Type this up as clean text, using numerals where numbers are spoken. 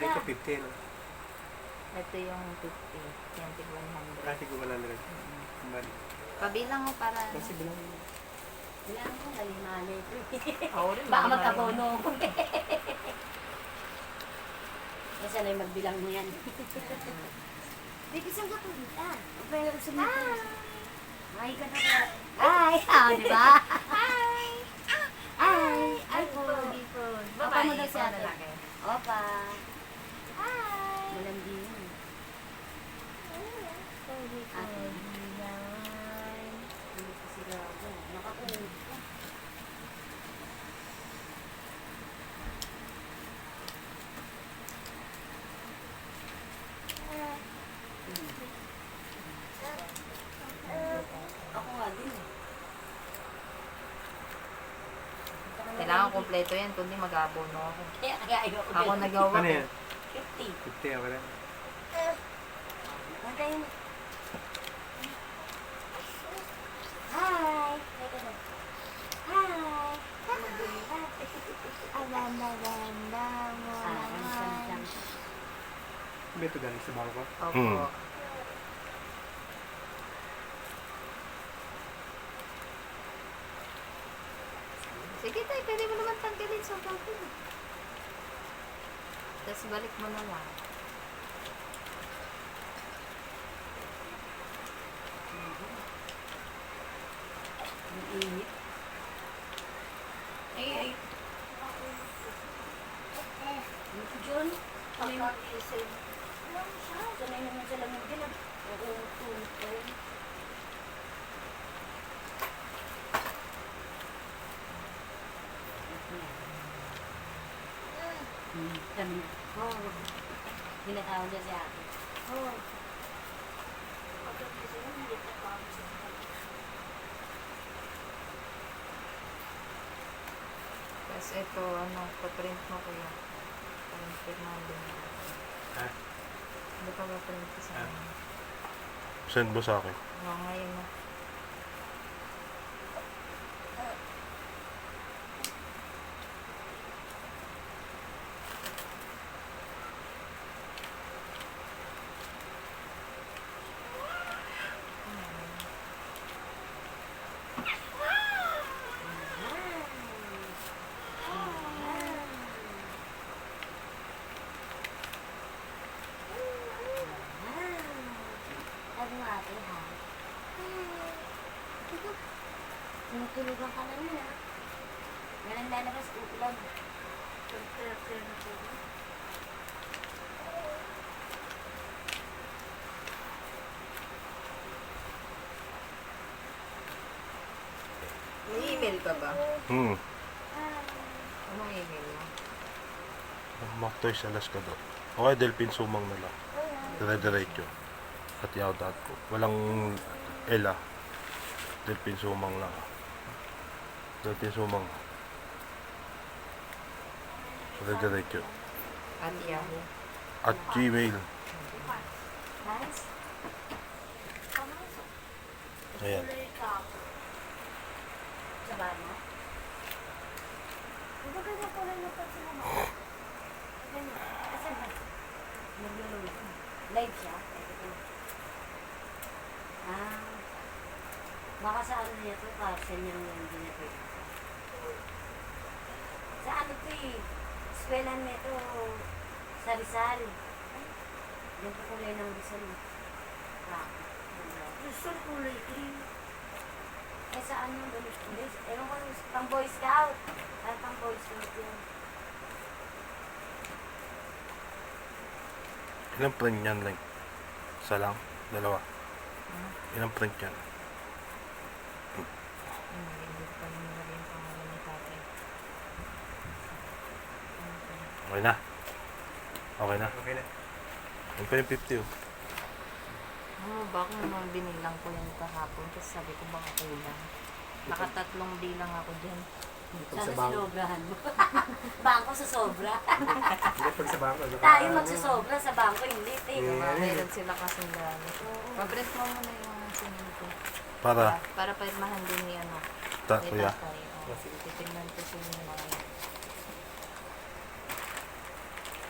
Balik ka 50, no? Ito yung 50. Yan, tig 100. Tig 100. Balik. Pabilang mo para... Kasi bilang mo. Bilang mo, mali-mali ko. Oo rin. Baka magkabono ko. Kasi na yung magbilang mo yan. Baby, saan ka punta? Pero sumipin. Ay, ka na ka. Ay! Di ba? Hi! Ay! Ay, pogi po. Opa mo daw si ate. lalaki. Opa. Hi! Malandi yun. Pogi po. Ate. Yan. Ano pa sila ako? Nakakulit ka. Ako nga din eh. Kailangan kompleto yan, kundi mag-abono ako. Kaya ayoko Ako din. nagawa Ano ko. yan? 50. 50, ako rin. Mantay mo. Hi! Hi! Ang ganda-ganda mo naman. Ba ito galing sa bangko? Opo. Sige tayo, pwede mo naman tanggalin sa bangko. Tapos balik mo na lang. Ang init. Ay. Ito, John. Sanay naman sa lamig din. Uutot ko. Kami. Oh. Binatawag niya si ate. Oh. Tapos ito, ano, paprint mo kuya. Print mo din. Ha? Hindi pa ba print ko sa akin? Send mo sa akin. Oo, ngayon na. Sabi mo ate, ha? Tinutulugan ka na niya. Ganun lalabas, uulan. Kaya na po. May email ka ba? Anong email mo? Mactoy sa Alaska daw. Okay, Delphin Sumang na lang. Dire-diretso. At yaw.co. Walang Ela. Delphin Sumang lang. Delphin Sumang. Dire-diretso. At Yahoo. At Gmail. Nice. Ayan. Sa bahay mo? Hindi ka na pala napasin mo. Kasi ba? Nagluluto. Live siya? Baka sa ano niya to, caption niya hindi niya to. Sa ano to eh, eskwelahan niya to, sa Rizal. Yung kulay ng Rizal. Rizal kulay green. Eh saan yung galit? Ewan ko, pang Boy Scout. Ay, pang Boy Scout yun. Ilang print yan, like? Isa lang? Dalawa? Ilang print yan? Hindi ko pa nilagay yung pangalan ni tatay. Okay na? Okay na? Okay na. Yung pa yung 50 oh. Baka naman binilang ko yan kahapon kasi sabi ko baka kulang. Nakatatlong bilang ako dyan. Pag sa Sana bangko. sinobrahan mo. Bangko sa sobra. Hindi, pag sa bangko. Tayo magsasobra sa bangko, hindi. Meron sila kasing dami. Paprint mo muna yung sinin ko. Para? Para pirmahan din ni ano. Ni Kuya. tatay. Titignan ko sino yung mga